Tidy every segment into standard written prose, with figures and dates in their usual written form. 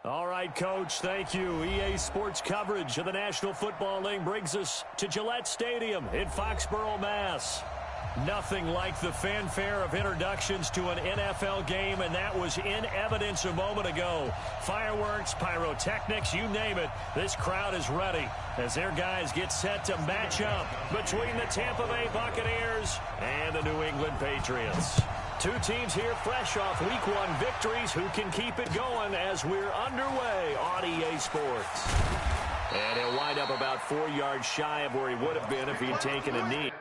All right, Coach, thank you. EA Sports coverage of the National Football League brings us to Gillette Stadium in Foxborough, Mass. Nothing like the fanfare of introductions to an NFL game, and that was in evidence a moment ago. Fireworks, pyrotechnics, you name it. This crowd is ready as their guys get set to match up between the Tampa Bay Buccaneers and the New England Patriots. Two teams here fresh off Week 1 victories who can keep it going as we're underway on EA Sports. And he'll wind up about 4 yards shy of where he would have been if he'd taken a knee.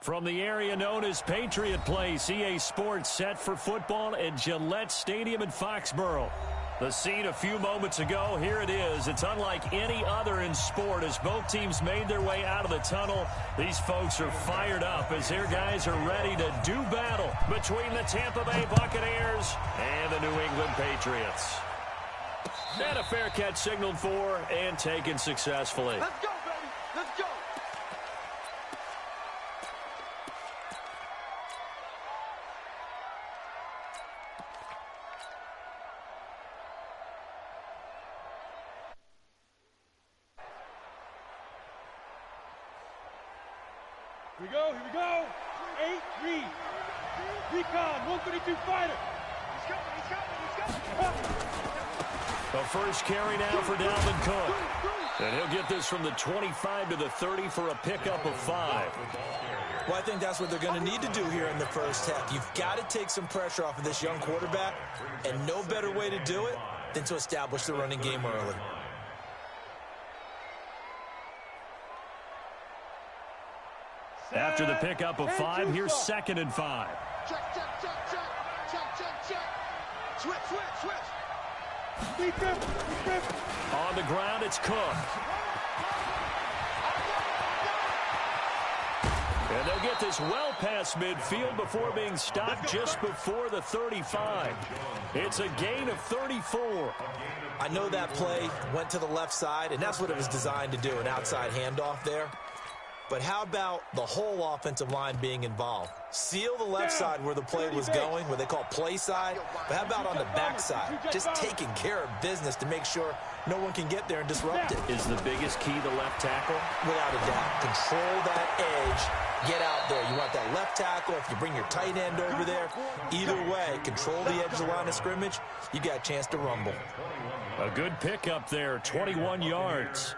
From the area known as Patriot Place, EA Sports set for football at Gillette Stadium in Foxborough. The scene a few moments ago, here it is. It's unlike any other in sport as both teams made their way out of the tunnel. These folks are fired up as their guys are ready to do battle between the Tampa Bay Buccaneers and the New England Patriots. And a fair catch signaled for and taken successfully. Let's go, baby. Let's go. Here we go. 8 read. Recon, 132 fighter. He's coming. The first carry now for Dalvin Cook. And he'll get this from the 25 to the 30 for a pickup of 5. Well, I think that's what they're going to need to do here in the first half. You've got to take some pressure off of this young quarterback, and no better way to do it than to establish the running game early. After the pickup of 5, here's 2nd and 5. Check. Switch. On the ground, it's Cook. And they'll get this well past midfield before being stopped just before the 35. It's a gain of 34. I know that play went to the left side, and that's what it was designed to do, an outside handoff there. But how about the whole offensive line being involved? Seal the left side where the play was going, what they call play side. But how about on the back side? Just taking care of business to make sure no one can get there and disrupt it. Is the biggest key the left tackle? Without a doubt. Control that edge. Get out there. You want that left tackle. If you bring your tight end over there, either way, control the edge of the line of scrimmage, you got a chance to rumble. A good pickup there, 21 yards.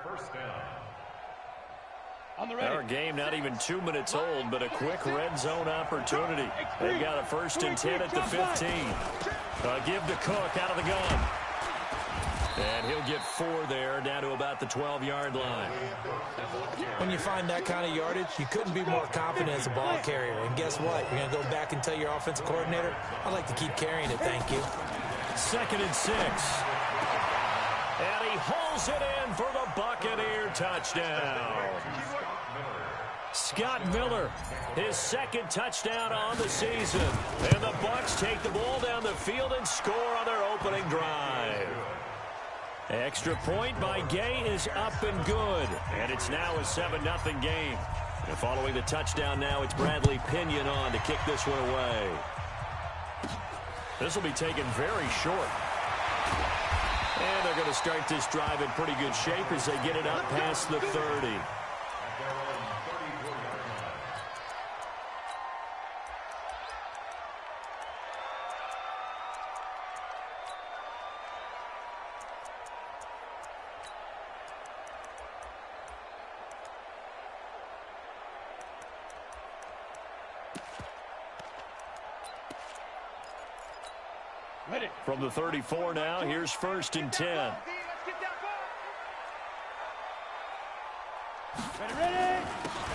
Our game not even 2 minutes old, but a quick red zone opportunity. They've got a 1st and 10 at the 15. Give to Cook out of the gun. And he'll get 4 there, down to about the 12-yard line. When you find that kind of yardage, you couldn't be more confident as a ball carrier. And guess what? You're going to go back and tell your offensive coordinator, I'd like to keep carrying it, thank you. 2nd and 6. And he hauls it in for the Buccaneer touchdown. Scott Miller, his 2nd touchdown on the season. And the Bucs take the ball down the field and score on their opening drive. Extra point by Gay is up and good. And it's now a 7-0 game. And following the touchdown now, it's Bradley Pinion on to kick this one away. This will be taken very short. And they're going to start this drive in pretty good shape as they get it up past the 30. From the 34 now, here's 1st and 10.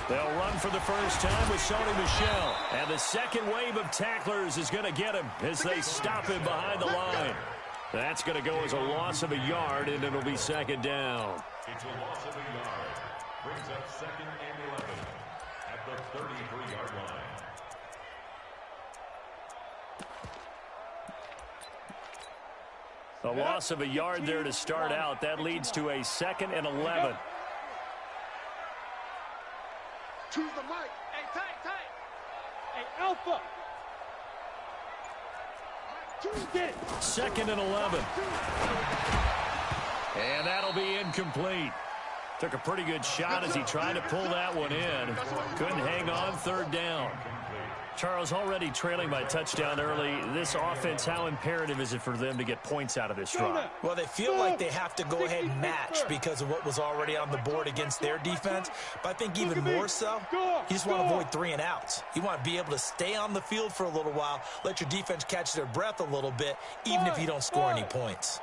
They'll run for the first time with Sony Michel. And the second wave of tacklers is going to get him as they stop him behind the line. That's going to go as a loss of a yard, and it'll be 2nd down. It's a loss of a yard. Brings up 2nd and 11 at the 33-yard line. A loss of a yard there to start out. That leads to a 2nd and 11. Choose the mic. Hey, tight. Hey, Alpha. Choose it. 2nd and 11. And that'll be incomplete. Took a pretty good shot as he tried to pull that one in. Couldn't hang on, 3rd down. Charles, already trailing by touchdown early. This offense, how imperative is it for them to get points out of this drive? Well, they feel like they have to go ahead and match because of what was already on the board against their defense. But I think even more so, you just want to avoid 3 and outs. You want to be able to stay on the field for a little while, let your defense catch their breath a little bit, even if you don't score any points.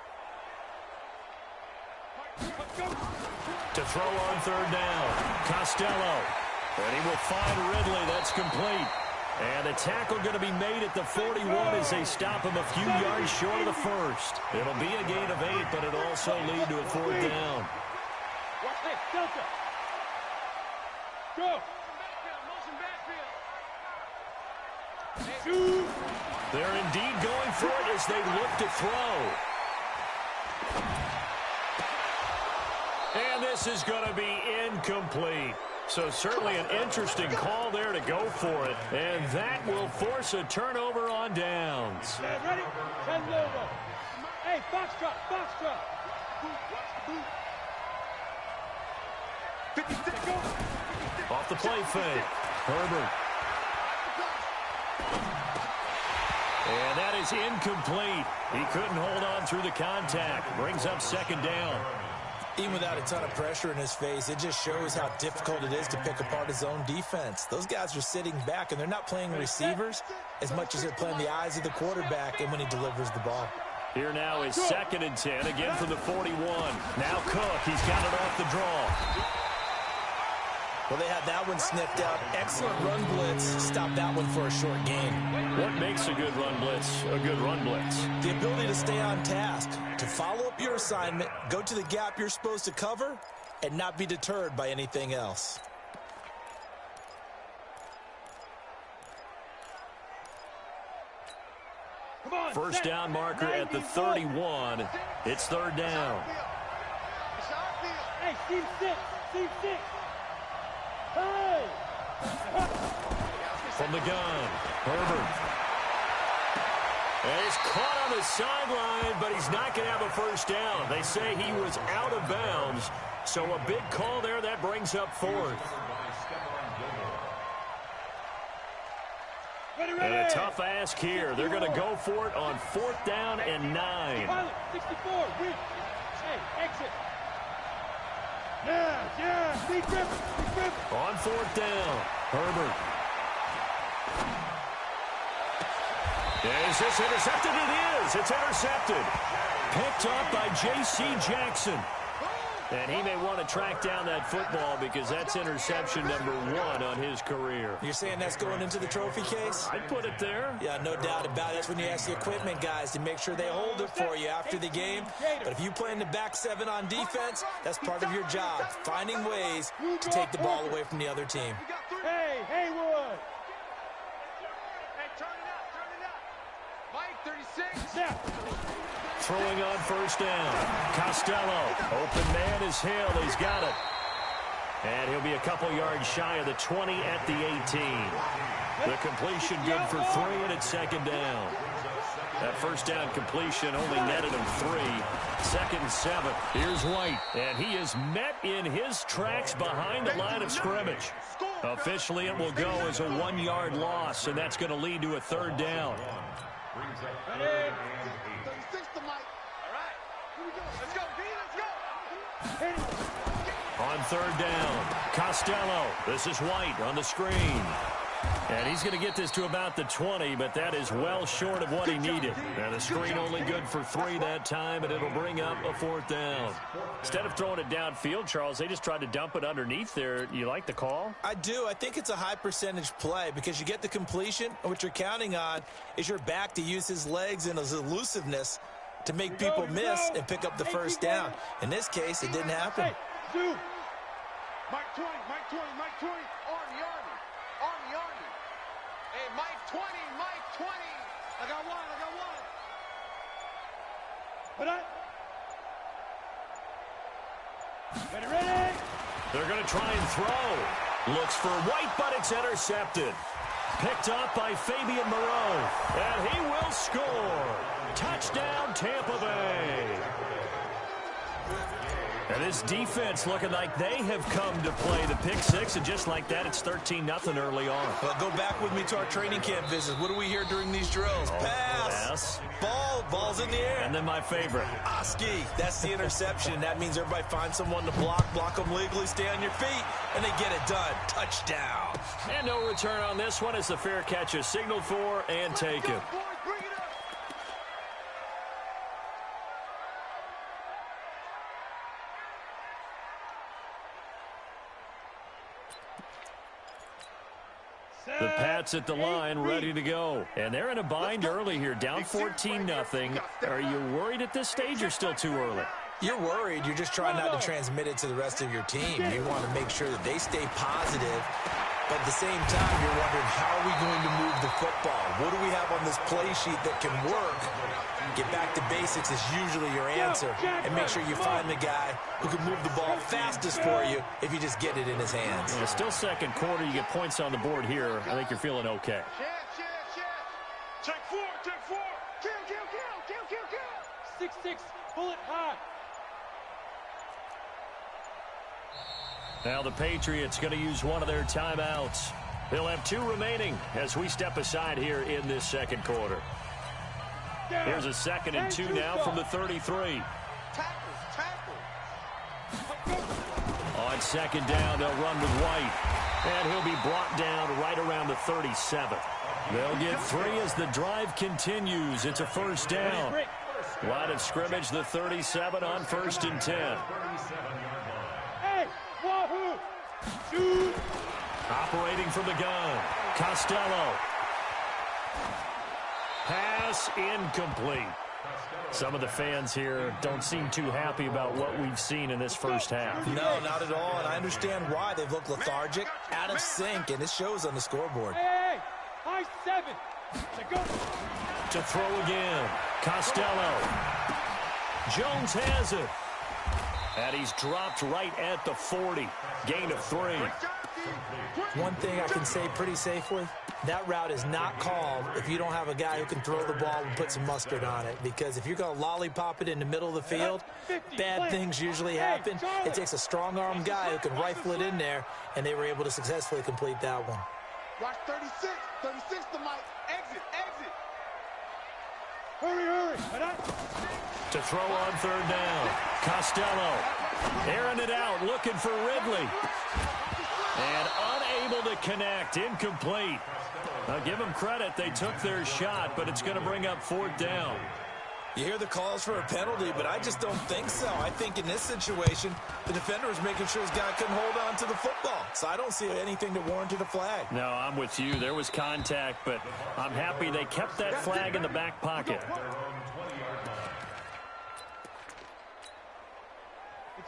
To throw on 3rd down, Costello. And he will find Ridley. That's complete. And a tackle going to be made at the 41 as they stop him a few yards short of the first. It'll be a gain of 8, but it'll also lead to a 4th down. Watch this, Delta. Go. Shoot. They're indeed going for it as they look to throw. And this is going to be incomplete. So certainly an interesting call there to go for it. And that will force a turnover on downs. Ready? Send over. Hey, Foxtrot. Off the play fake. Herbert. And that is incomplete. He couldn't hold on through the contact. Brings up 2nd down. Even without a ton of pressure in his face, it just shows how difficult it is to pick apart his own defense. Those guys are sitting back, and they're not playing receivers as much as they're playing the eyes of the quarterback and when he delivers the ball. Here now is 2nd and 10, again from the 41. Now Cook, he's got it off the draw. Well, they had that one sniffed out. Excellent run blitz. Stop that one for a short gain. What makes a good run blitz a good run blitz? The ability to stay on task, to follow up your assignment, go to the gap you're supposed to cover, and not be deterred by anything else. First down marker at the 31. It's 3rd down. Hey, Steve 6. Hey! From the gun, Herbert. And he's caught on the sideline, but he's not going to have a first down. They say he was out of bounds, so a big call there. That brings up 4th. And a tough ask here. They're going to go for it on 4th down and 9. 64, reach. Hey, exit. Yeah, big grip. On 4th down, Herbert. Is this intercepted? It is. It's intercepted. Picked up by J.C. Jackson. And he may want to track down that football because that's interception number 1 on his career. You're saying that's going into the trophy case? I'd put it there. Yeah, no doubt about it. That's when you ask the equipment guys to make sure they hold it for you after the game. But if you play in the back 7 on defense, that's part of your job, finding ways to take the ball away from the other team. Hey, Haywood. Hey, turn it up. Mike, 36. Yeah. Throwing on first down. Costello. Open man is Hill. He's got it. And he'll be a couple yards shy of the 20 at the 18. The completion good for 3, and it's second down. That first down completion only netted him 3. Second and 7. Here's White. And he is met in his tracks behind the line of scrimmage. Officially, it will go as a 1-yard loss, and that's going to lead to a third down. On third down, Costello. This is White on the screen. And he's going to get this to about the 20, but that is well short of what he needed. And the screen only good for 3 that time, and it'll bring up a 4th down. Instead of throwing it downfield, Charles, they just tried to dump it underneath there. You like the call? I do. I think it's a high percentage play because you get the completion, and what you're counting on is your back to use his legs and his elusiveness to make people miss and pick up the first down. In this case, it didn't happen. Mike 20, Army. Hey, Mike 20. I got one. Ready? They're going to try and throw. Looks for White, but it's intercepted. Picked up by Fabian Moreau. And he will score. Touchdown, Tampa Bay. And this defense looking like they have come to play the pick 6, and just like that, it's 13-0 early on. Well, go back with me to our training camp visits. What do we hear during these drills? Pass. Ball's in the air. And then my favorite. Ski. That's the interception. That means everybody finds someone to block them legally, stay on your feet, and they get it done. Touchdown. And no return on this one as the fair catch is signaled for and taken. The Pats at the line, ready to go. And they're in a bind early here, down 14-0. Are you worried at this stage or still too early? You're worried. You're just trying not to transmit it to the rest of your team. You want to make sure that they stay positive. But at the same time, you're wondering, how are we going to move the football? What do we have on this play sheet that can work? Get back to basics is usually your answer. And make sure you find the guy who can move the ball fastest for you if you just get it in his hands. And it's still second quarter. You get points on the board here. I think you're feeling okay. Check 4. Kill. 6-6, bullet high. Now the Patriots going to use one of their timeouts. They'll have 2 remaining as we step aside here in this second quarter. Here's a 2nd and 2 now from the 33. Tackle. On second down, they'll run with White. And he'll be brought down right around the 37. They'll get 3 as the drive continues. It's a first down. Line of scrimmage, the 37 on 1st and 10. Hey, wahoo! Shoot! Operating from the gun, Costello. Pass incomplete. Some of the fans here don't seem too happy about what we've seen in this first half. No, not at all, and I understand why. They've looked lethargic, out of sync, and it shows on the scoreboard. Hey, high 7. To go. To throw again, Costello. Jones has it. And he's dropped right at the 40. Gain of 3. One thing I can say pretty safely, that route is not called if you don't have a guy who can throw the ball and put some mustard on it. Because if you're going to lollipop it in the middle of the field, bad things usually happen. It takes a strong-armed guy who can rifle it in there, and they were able to successfully complete that one. Watch 36 to Mike. Exit. Hurry. To throw on third down, Costello. Airing it out, looking for Ridley. And unable to connect, incomplete. Now give them credit, they took their shot, but it's going to bring up 4th down. You hear the calls for a penalty, but I just don't think so. I think in this situation, the defender was making sure his guy couldn't hold on to the football. So I don't see anything that warranted a flag. No, I'm with you. There was contact, but I'm happy they kept that flag in the back pocket.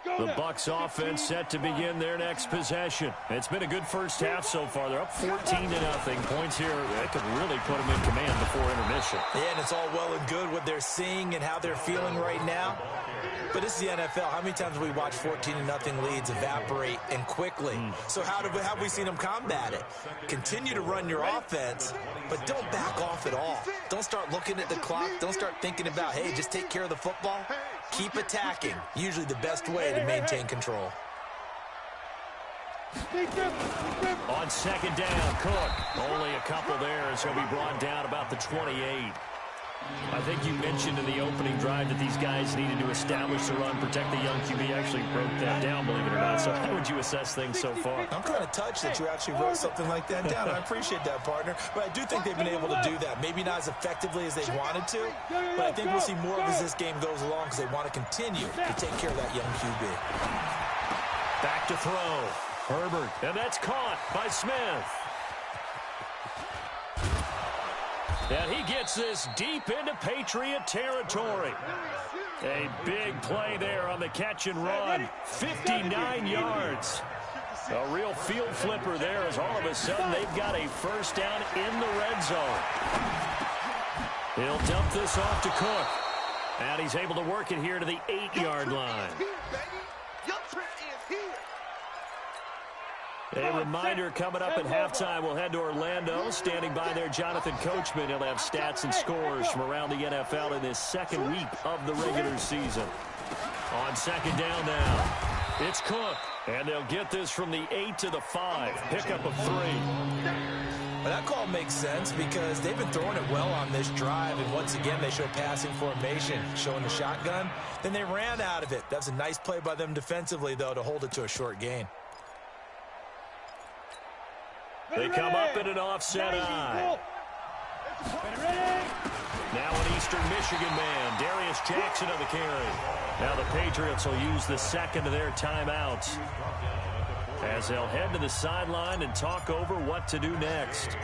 The Bucs offense set to begin their next possession. It's been a good first half so far. They're up 14-0. Points here, they could really put them in command before intermission. Yeah, and it's all well and good what they're seeing and how they're feeling right now. But this is the NFL. How many times have we watched 14-0 leads evaporate and quickly? So how have we seen them combat it? Continue to run your offense, but don't back off at all. Don't start looking at the clock. Don't start thinking about, hey, just take care of the football. Keep attacking. Usually the best way to maintain control. On second down, Cook. Only a couple there as he'll be brought down about the 28. I think you mentioned in the opening drive that these guys needed to establish the run, protect the young QB. Actually broke that down, believe it or not. So how would you assess things so far? I'm kind of touched that you actually wrote something like that down. I appreciate that, partner. But I do think they've been able to do that. Maybe not as effectively as they wanted to, but I think we'll see more of as this game goes along because they want to continue to take care of that young QB. Back to throw. Herbert, and that's caught by Smith. And he gets this deep into Patriot territory. A big play there on the catch and run. 59 yards. A real field flipper there as all of a sudden they've got a first down in the red zone. He'll dump this off to Cook. And he's able to work it here to the 8-yard line. A reminder coming up at halftime. We'll head to Orlando. Standing by there, Jonathan Coachman. He'll have stats and scores from around the NFL in this second week of the regular season. On second down now, it's Cook. And they'll get this from the 8 to the 5. Pickup of 3. Well, that call makes sense because they've been throwing it well on this drive. And once again, they show passing formation, showing the shotgun. Then they ran out of it. That was a nice play by them defensively, though, to hold it to a short gain. They come up in an offset eye. Now an Eastern Michigan man, Darius Jackson on the carry. Now the Patriots will use the second of their timeouts as they'll head to the sideline and talk over what to do next.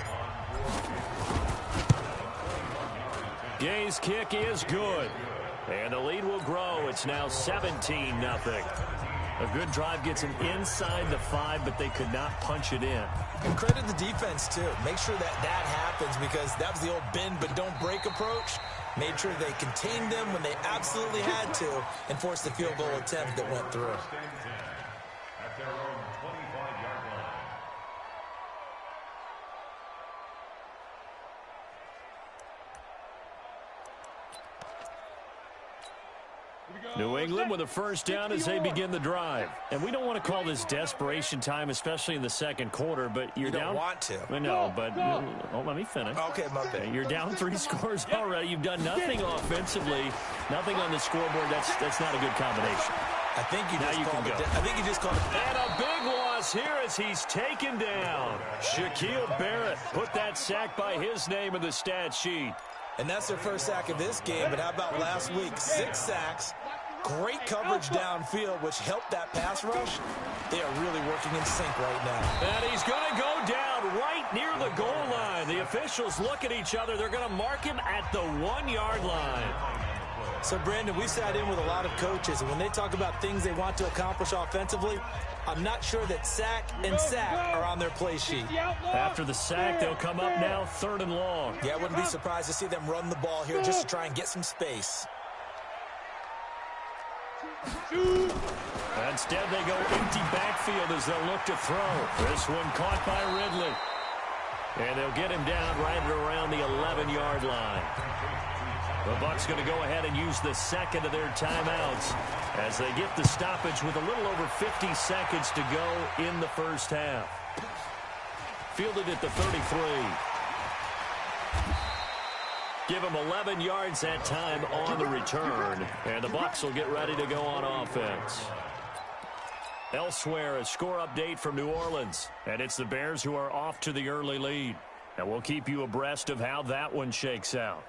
Gay's kick is good. And the lead will grow. It's now 17-0. A good drive gets them inside the 5, but they could not punch it in. And credit the defense, too. Make sure that happens because that was the old bend but don't break approach. Made sure they contained them when they absolutely had to and forced the field goal attempt that went through. At their own 25-yard line. New England with a first down as they begin the drive. And we don't want to call this desperation time, especially in the second quarter, but you're you down. Don't want to. I know, but let me finish. Okay, my bad. You're down 3 scores already. You've done nothing offensively, nothing on the scoreboard. That's not a good combination. I think you just called it. I think you just called it. And a big loss here as he's taken down. Shaquille Barrett put that sack by his name in the stat sheet. And that's their first sack of this game. But how about last week? 6 sacks. Great coverage downfield, which helped that pass rush. They are really working in sync right now. And he's going to go down right near the goal line. The officials look at each other. They're going to mark him at the 1-yard line. So, Brandon, we sat in with a lot of coaches, and when they talk about things they want to accomplish offensively, I'm not sure that sack and sack are on their play sheet. After the sack, they'll come up now 3rd and long. Yeah, I wouldn't be surprised to see them run the ball here just to try and get some space. Instead, they go empty backfield as they'll look to throw. This one caught by Ridley. And they'll get him down right around the 11-yard line. The Bucs going to go ahead and use the second of their timeouts as they get the stoppage with a little over 50 seconds to go in the first half. Fielded at the 33. Give him 11 yards that time on the return. And the Bucs will get ready to go on offense. Elsewhere, a score update from New Orleans. And it's the Bears who are off to the early lead. And we'll keep you abreast of how that one shakes out.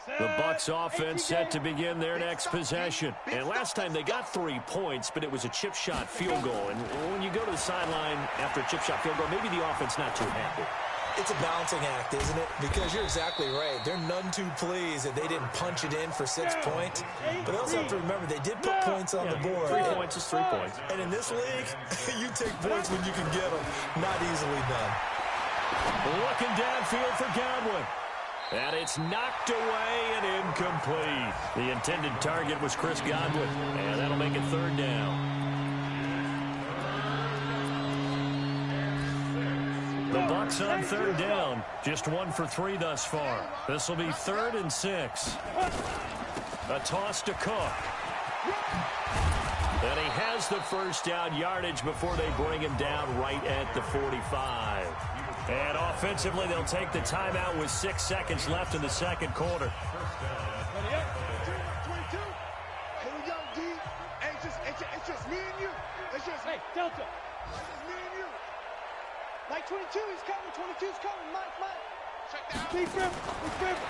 The Bucs offense set to begin their next possession. And last time they got 3 points, but it was a chip shot field goal. And when you go to the sideline after a chip shot field goal, maybe the offense not too happy. It's a balancing act, isn't it? Because you're exactly right. They're none too pleased that they didn't punch it in for 6 points. But they also have to remember they did put points on the board. 3 points is 3 points. And in this league, you take points when you can get them. Not easily done. Looking downfield for Godwin. And it's knocked away and incomplete. The intended target was Chris Godwin. And that'll make it 3rd down. The Bucs on 3rd down. Just 1 for 3 thus far. This will be 3rd and 6. A toss to Cook. And he has the first down yardage before they bring him down right at the 45. And offensively, they'll take the timeout with 6 seconds left in the second quarter. 22. Here we go, D. Hey, it's just me and you. It's just Hey, Delta. It's just me and you. Mike 22 is coming. 22's coming. Mike. Check that out. Big grip.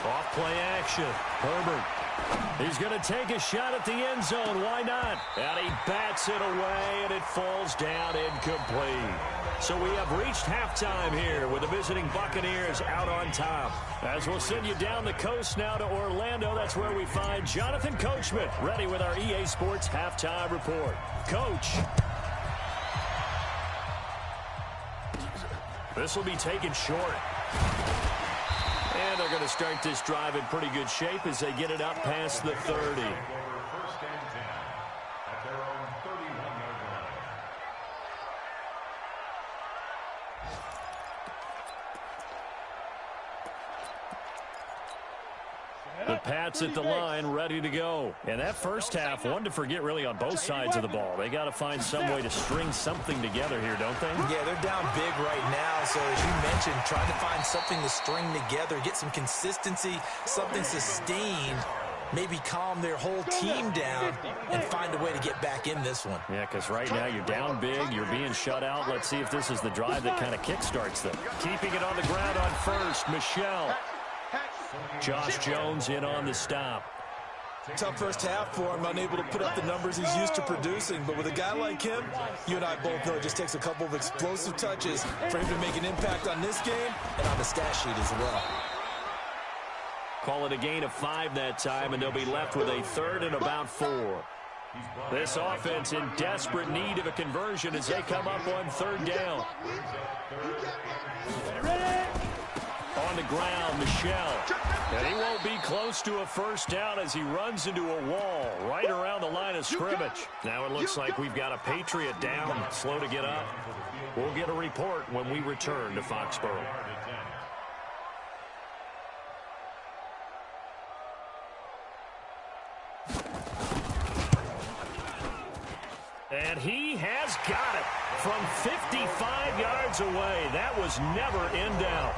Off play action. Herbert. He's going to take a shot at the end zone. Why not? And he bats it away, and it falls down incomplete. So we have reached halftime here with the visiting Buccaneers out on top. As we'll send you down the coast now to Orlando, that's where we find Jonathan Coachman ready with our EA Sports halftime report. Coach. This will be taken short. And they're going to start this drive in pretty good shape as they get it up past the 30. First and 10 at their own 31-yard line. The Pats at the line, ready to go. And that first half, one to forget really on both sides of the ball. They got to find some way to string something together here, don't they? Yeah, they're down big right now. So as you mentioned, trying to find something to string together, get some consistency, something sustained, maybe calm their whole team down and find a way to get back in this one. Yeah, because right now you're down big, you're being shut out. Let's see if this is the drive that kind of kickstarts them. Keeping it on the ground on first, Michelle. Josh Jones in on the stop. Tough first half for him, unable to put up the numbers he's used to producing. But with a guy like him, you and I both know it just takes a couple of explosive touches for him to make an impact on this game and on the stat sheet as well. Call it a gain of 5 that time, and they'll be left with a 3rd and about 4. This offense in desperate need of a conversion as they come up on 3rd down. On the ground, Michelle. And he won't be close to a first down as he runs into a wall right around the line of scrimmage. Now it looks like we've got a Patriot down, slow to get up. We'll get a report when we return to Foxborough. And he has got it from 55 yards away. That was never in doubt.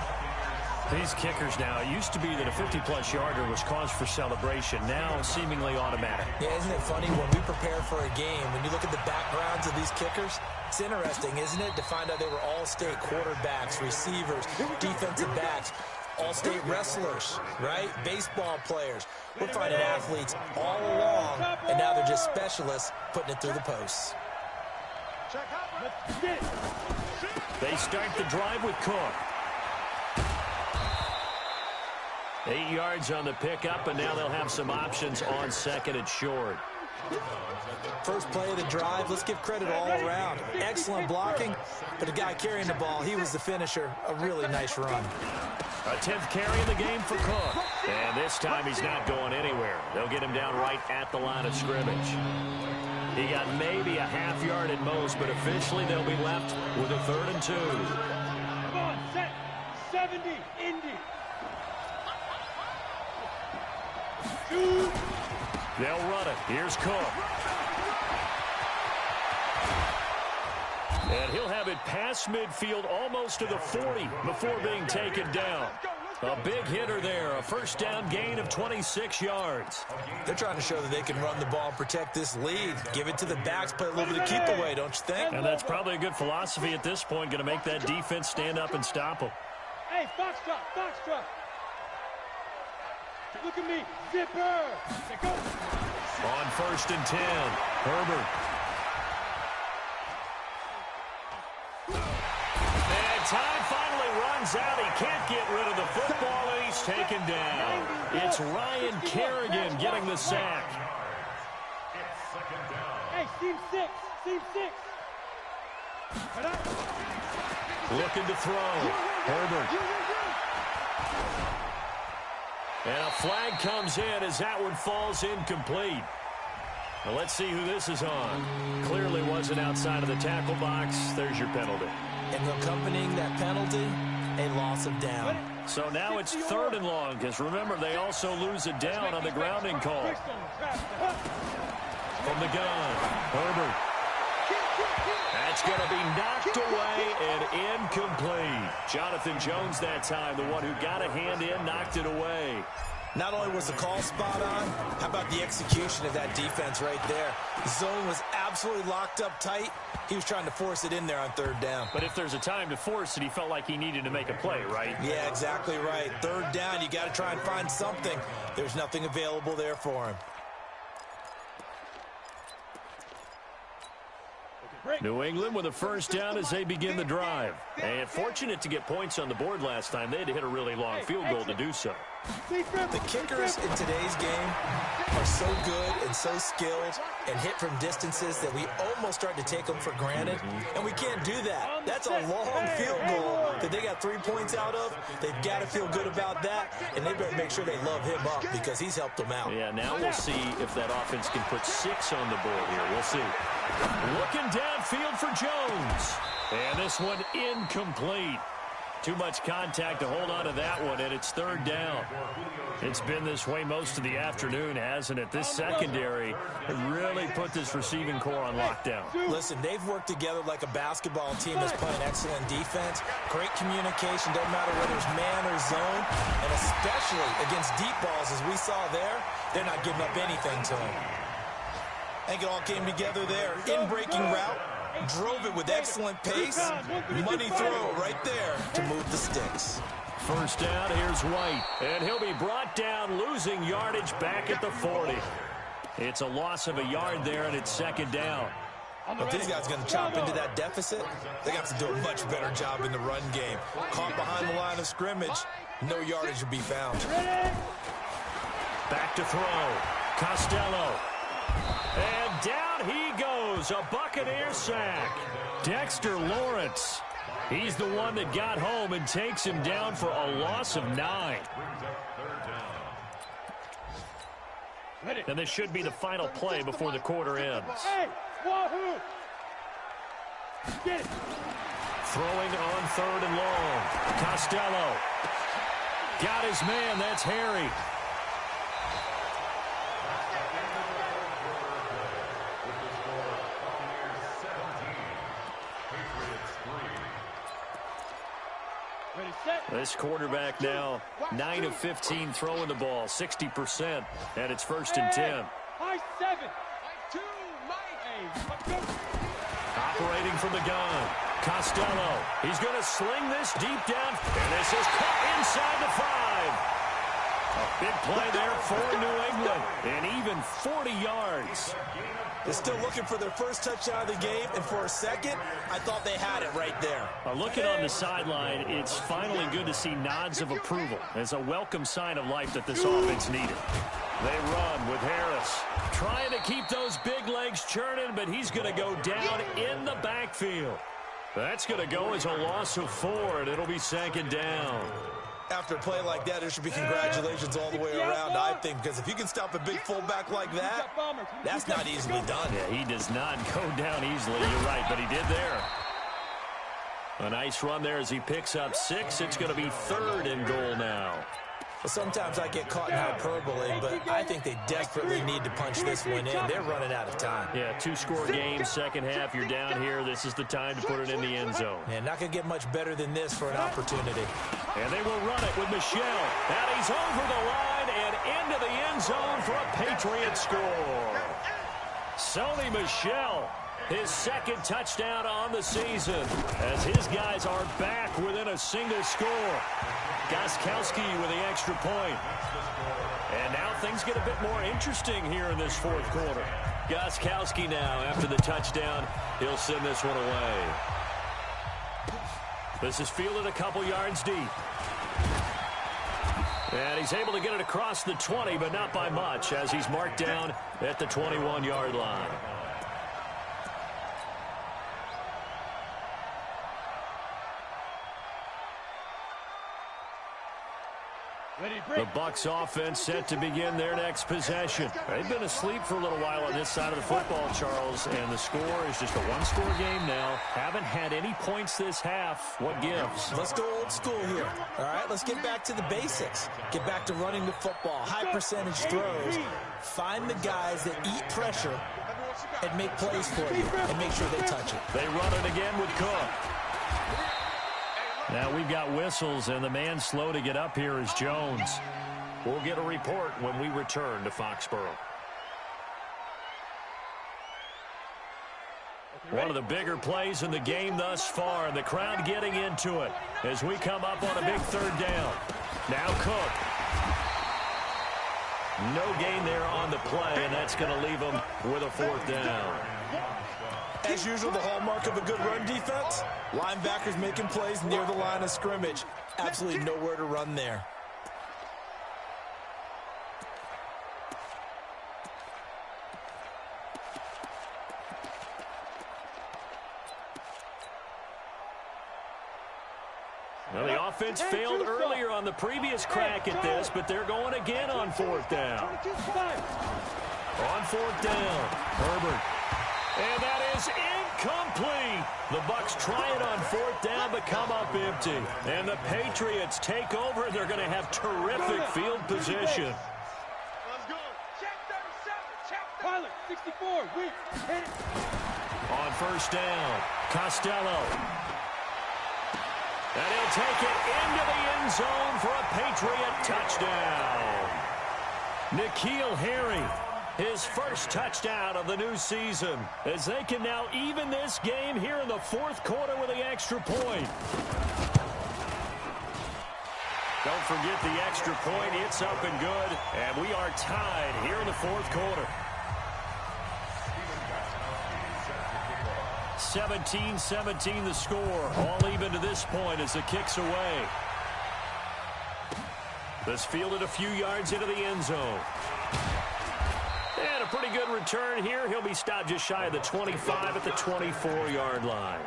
These kickers now, it used to be that a 50-plus yarder was cause for celebration. Now seemingly automatic. Yeah, isn't it funny when we prepare for a game, when you look at the backgrounds of these kickers, it's interesting, isn't it, to find out they were all-state quarterbacks, receivers, defensive backs, all-state wrestlers, right? Baseball players. We're finding athletes all along, and now they're just specialists putting it through the posts. They start the drive with Cook. 8 yards on the pickup, and now they'll have some options on 2nd and short. First play of the drive, let's give credit all around. Excellent blocking, but the guy carrying the ball, he was the finisher. A really nice run. A 10th carry in the game for Cook. And this time he's not going anywhere. They'll get him down right at the line of scrimmage. He got maybe a half yard at most, but officially they'll be left with a 3rd and 2. Come on, set. 70, Indy. They'll run it. Here's Cook. And he'll have it past midfield almost to the 40 before being taken down. A big hitter there. A first down gain of 26 yards. They're trying to show that they can run the ball and protect this lead. Give it to the backs, play a little bit of keep away, don't you think? And that's probably a good philosophy at this point. Going to make that defense stand up and stop them. Hey, Foxtrot. look at me. Zipper. Go. On 1st and 10, Herbert. And time finally runs out. He can't get rid of the football, and he's taken down. It's Ryan Kerrigan getting the sack. Hey, team 6. Team 6. Looking to throw. Herbert. And a flag comes in as that one falls incomplete. Now let's see who this is on. Clearly wasn't outside of the tackle box. There's your penalty. And accompanying that penalty, a loss of down. So now it's 3rd and long, because remember, they also lose a down on the grounding call. From the gun, Herbert. That's going to be knocked away and incomplete. Jonathan Jones that time, the one who got a hand in, knocked it away. Not only was the call spot on, how about the execution of that defense right there? The zone was absolutely locked up tight. He was trying to force it in there on 3rd down. But if there's a time to force it, he felt like he needed to make a play, right? Yeah, exactly right. 3rd down, you got to try and find something. There's nothing available there for him. New England with a 1st down as they begin the drive. And fortunate to get points on the board last time. They had to hit a really long field goal to do so. The kickers in today's game are so good and so skilled and hit from distances that we almost start to take them for granted. And we can't do that. That's a long field goal that they got 3 points out of. They've got to feel good about that, and they better make sure they love him up because he's helped them out. Yeah, now we'll see if that offense can put 6 on the board here. We'll see. Looking downfield for Jones. And this one incomplete. Too much contact to hold on to that one, and it's 3rd down. It's been this way most of the afternoon, hasn't it? This secondary really put this receiving core on lockdown. Listen, they've worked together like a basketball team that's playing excellent defense. Great communication, doesn't matter whether it's man or zone, and especially against deep balls, as we saw there, they're not giving up anything to them. I think it all came together there. In-breaking route. Drove it with excellent pace. Money throw right there to move the sticks. 1st down, here's White. And he'll be brought down, losing yardage back at the 40. It's a loss of a yard there, and it's 2nd down. If these guys are going to chop into that deficit, they have to do a much better job in the run game. Caught behind the line of scrimmage, no yardage will be found. Back to throw. Costello. And down he goes, a Buccaneer sack. Dexter Lawrence. He's the one that got home and takes him down for a loss of 9. And this should be the final play before the quarter ends. Hey, wahoo! Get it. Throwing on 3rd and long. Costello. Got his man, that's Harry. This quarterback now 9 of 15 throwing the ball, 60%, and it's 1st and 10. High 7. Operating from the gun, Costello. He's going to sling this deep down, and this is caught inside the 5. A big play there for New England, and even 40 yards. They're still looking for their first touchdown of the game, and for a second, I thought they had it right there. Looking on the sideline, it's finally good to see nods of approval. It's a welcome sign of life that this offense needed. They run with Harris, trying to keep those big legs churning, but he's going to go down in the backfield. That's going to go as a loss of 4, and it'll be 2nd down. After a play like that, there should be congratulations all the way around, I think, because if you can stop a big fullback like that, that's not easily done. Yeah, he does not go down easily. You're right, but he did there. A nice run there as he picks up 6. It's going to be 3rd and goal now. Well, sometimes I get caught in hyperbole, but I think they desperately need to punch this one in. They're running out of time. Yeah, 2-score game, 2nd half. You're down here. This is the time to put it in the end zone. Yeah, not going to get much better than this for an opportunity. And they will run it with Michelle. And he's over the line and into the end zone for a Patriot score. Sony Michel His second touchdown on the season as his guys are back within a single score. Gostkowski with the extra point. And now things get a bit more interesting here in this fourth quarter. Gostkowski now after the touchdown. He'll send this one away. This is fielded a couple yards deep. And he's able to get it across the 20, but not by much as he's marked down at the 21-yard line. The Bucs offense set to begin their next possession. They've been asleep for a little while on this side of the football, Charles, and the score is just a one-score game now. Haven't had any points this half. What gives? Let's go old school here. All right, let's get back to the basics. Get back to running the football, high percentage throws. Find the guys that eat pressure and make plays for you and make sure they touch it. They run it again with Cook. Now we've got whistles, and the man slow to get up here is Jones. We'll get a report when we return to Foxborough. One of the bigger plays in the game thus far, and the crowd getting into it as we come up on a big third down. Now Cook. No gain there on the play, and that's going to leave him with a fourth down. As usual, the hallmark of a good run defense, linebackers making plays near the line of scrimmage. Absolutely nowhere to run there. Well, the offense failed earlier on the previous crack at this, but they're going again on fourth down. On fourth down, Herbert. And that is incomplete. The Bucs try it on fourth down, but come up empty. And the Patriots take over. They're going to have terrific field position. Let's go. Check 37. Check 37. Pilot, 64. Weak. Hit it. On first down, Costello. And he'll take it into the end zone for a Patriot touchdown. N'Keal Harry, his first touchdown of the new season, as they can now even this game here in the fourth quarter with the extra point. Don't forget the extra point. It's up and good, and we are tied here in the fourth quarter. 17-17 the score, all even to this point as the kick's away. This fielded a few yards into the end zone. And a pretty good return here. He'll be stopped just shy of the 25 at the 24-yard line.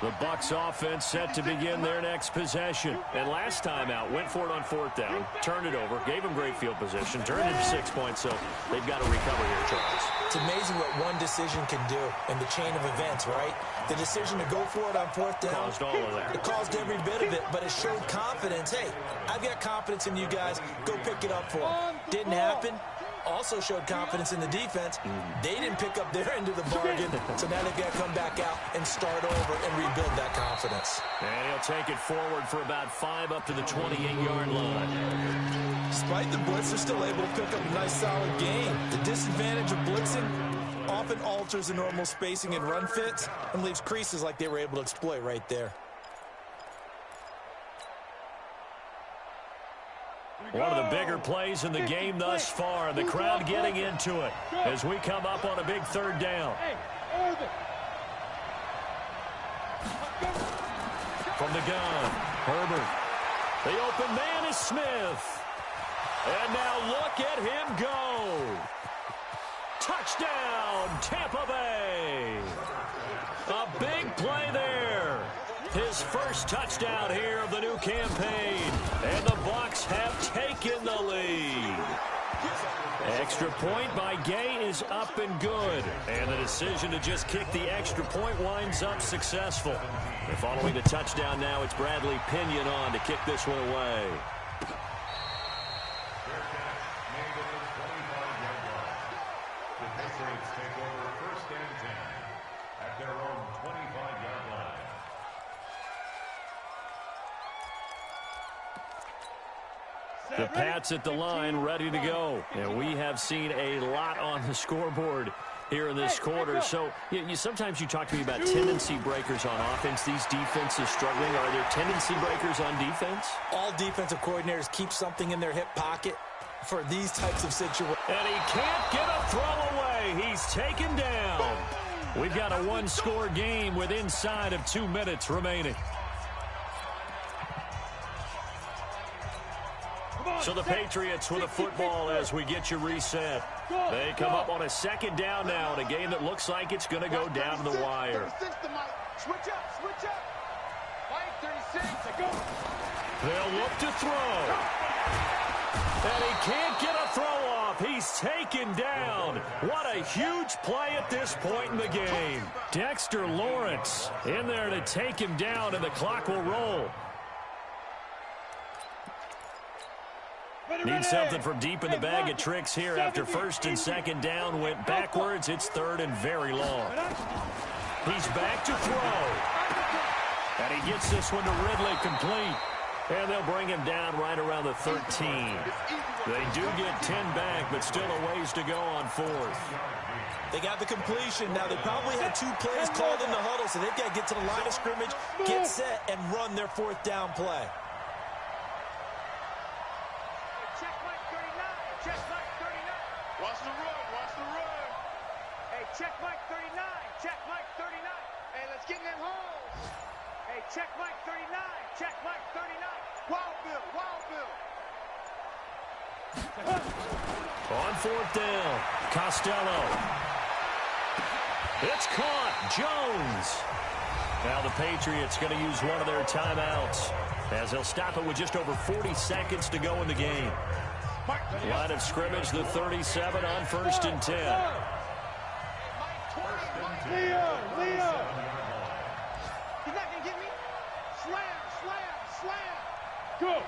The Bucs offense set to begin their next possession. And last time out, went for it on fourth down, turned it over, gave them great field position, turned it to 6 points, so they've got to recover here, Charles. It's amazing what one decision can do in the chain of events, right? The decision to go for it on fourth down. Caused all of that. It caused every bit of it, but it showed confidence. Hey, I've got confidence in you guys. Go pick it up for them. Didn't happen. Also showed confidence in the defense. They didn't pick up their end of the bargain, so now they've got to come back out and start over and rebuild that confidence. And he'll take it forward for about 5 up to the 28-yard line. Despite the blitz, they're still able to pick up a nice, solid gain. The disadvantage of blitzing often alters the normal spacing and run fits and leaves creases like they were able to exploit right there. One of the bigger plays in the game thus far. The crowd getting into it as we come up on a big third down. From the gun, Herbert. The open man is Smith. And now look at him go. Touchdown, Tampa Bay. A big play there. His first touchdown here of the new campaign. And the Bucs have taken the lead. Extra point by Gay is up and good. And the decision to just kick the extra point winds up successful. And following the touchdown now, it's Bradley Pinion on to kick this one away. The Pats at the line, ready to go. And we have seen a lot on the scoreboard here in this quarter. So sometimes you talk to me about tendency breakers on offense. These defenses struggling. Are there tendency breakers on defense? All defensive coordinators keep something in their hip pocket for these types of situations. And he can't get a throw away. He's taken down. We've got a one-score game with inside of 2 minutes remaining. So the Patriots with a football as we get you reset. They come up on a second down now in a game that looks like it's going to go down to the wire. Switch up. Mike, 36. They'll look to throw. And he can't get a throw off. He's taken down. What a huge play at this point in the game. Dexter Lawrence in there to take him down, and the clock will roll. Need something from deep in the bag of tricks here after first and second down went backwards. It's third and very long. He's back to throw. And he gets this one to Ridley complete. And they'll bring him down right around the 13. They do get 10 back, but still a ways to go on fourth. They got the completion. Now, they probably had 2 plays called in the huddle, so they've got to get to the line of scrimmage, get set, and run their fourth down play. Check Mike 39. Check Mike 39. Watch the run. Hey, check Mike 39. Check Mike 39. Hey, let's get in them holes. Hey, check Mike 39. Check Mike 39. Wild Bill. On fourth down, Costello. It's caught. Jones. Now the Patriots going to use one of their timeouts as they'll stop it with just over 40 seconds to go in the game. Line of scrimmage, the 37 on first and 10. Leo. He's not going to get me. Slam. Go.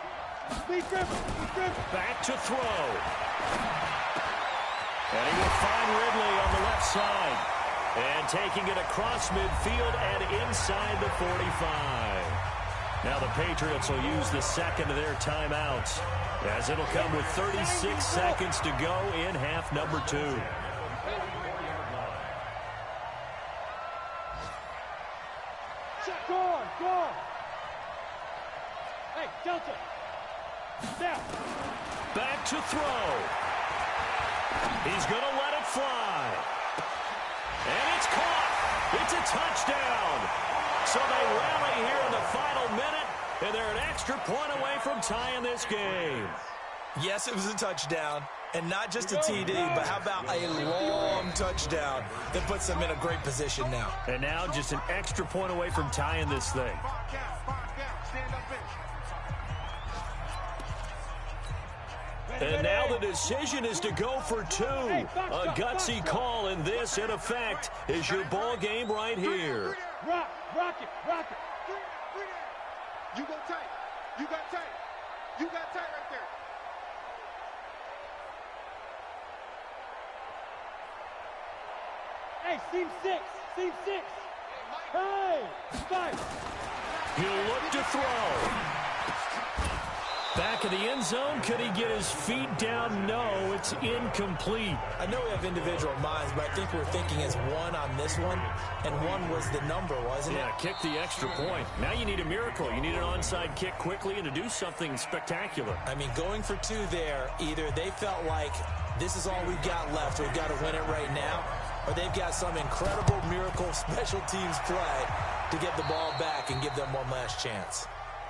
Lee Griffin. Back to throw. And he will find Ridley on the left side. And taking it across midfield and inside the 45. Now the Patriots will use the second of their timeouts, as it'll come with 36 seconds to go in half number 2. Go. Hey, Delta. Down. Back to throw. He's going to let it fly. And it's caught. It's a touchdown. So they rally here in the final minute, and they're an extra point away from tying this game. Yes, it was a touchdown, and not just a TD, but how about a long touchdown that puts them in a great position now. And now just an extra point away from tying this thing. And now the decision is to go for 2. A gutsy call, and this, in effect, is your ball game right here. Rock it. You go tight. You got tight right there. Hey, seam 6. Hey, 5. He'll look to throw. Back of the end zone. Could he get his feet down? No, it's incomplete. I know we have individual minds, but I think we're thinking as 1 on this one, and 1 was the number, wasn't it? Yeah, kick the extra point. Now you need a miracle. You need an onside kick quickly and to do something spectacular. I mean, going for 2 there, either they felt like this is all we've got left, we've got to win it right now, or they've got some incredible miracle special teams play to get the ball back and give them one last chance.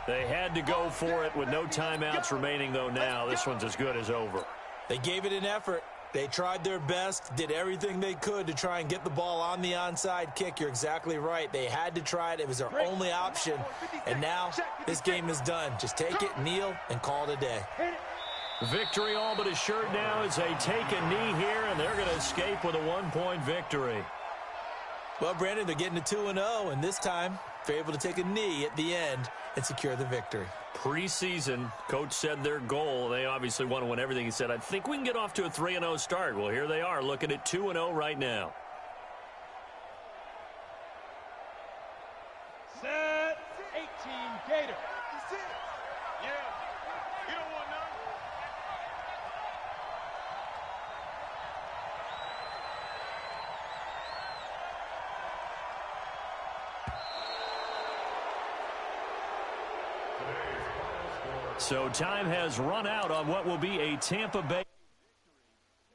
They had to go for it with no timeouts remaining, though, now. This one's as good as over. They gave it an effort. They tried their best, did everything they could to try and get the ball on the onside kick. You're exactly right. They had to try it. It was their only option. And now this game is done. Just take it, kneel, and call it a day. Victory all but assured now as they take a knee here, and they're going to escape with a 1-point victory. Well, Brandon, they're getting to 2-0, and this time they're able to take a knee at the end and secure the victory. Preseason, coach said their goal, they obviously want to win everything. He said, I think we can get off to a 3-0 start. Well, here they are looking at 2-0 right now. Set. 18 Gator. Yeah. You don't want none. So time has run out on what will be a Tampa Bay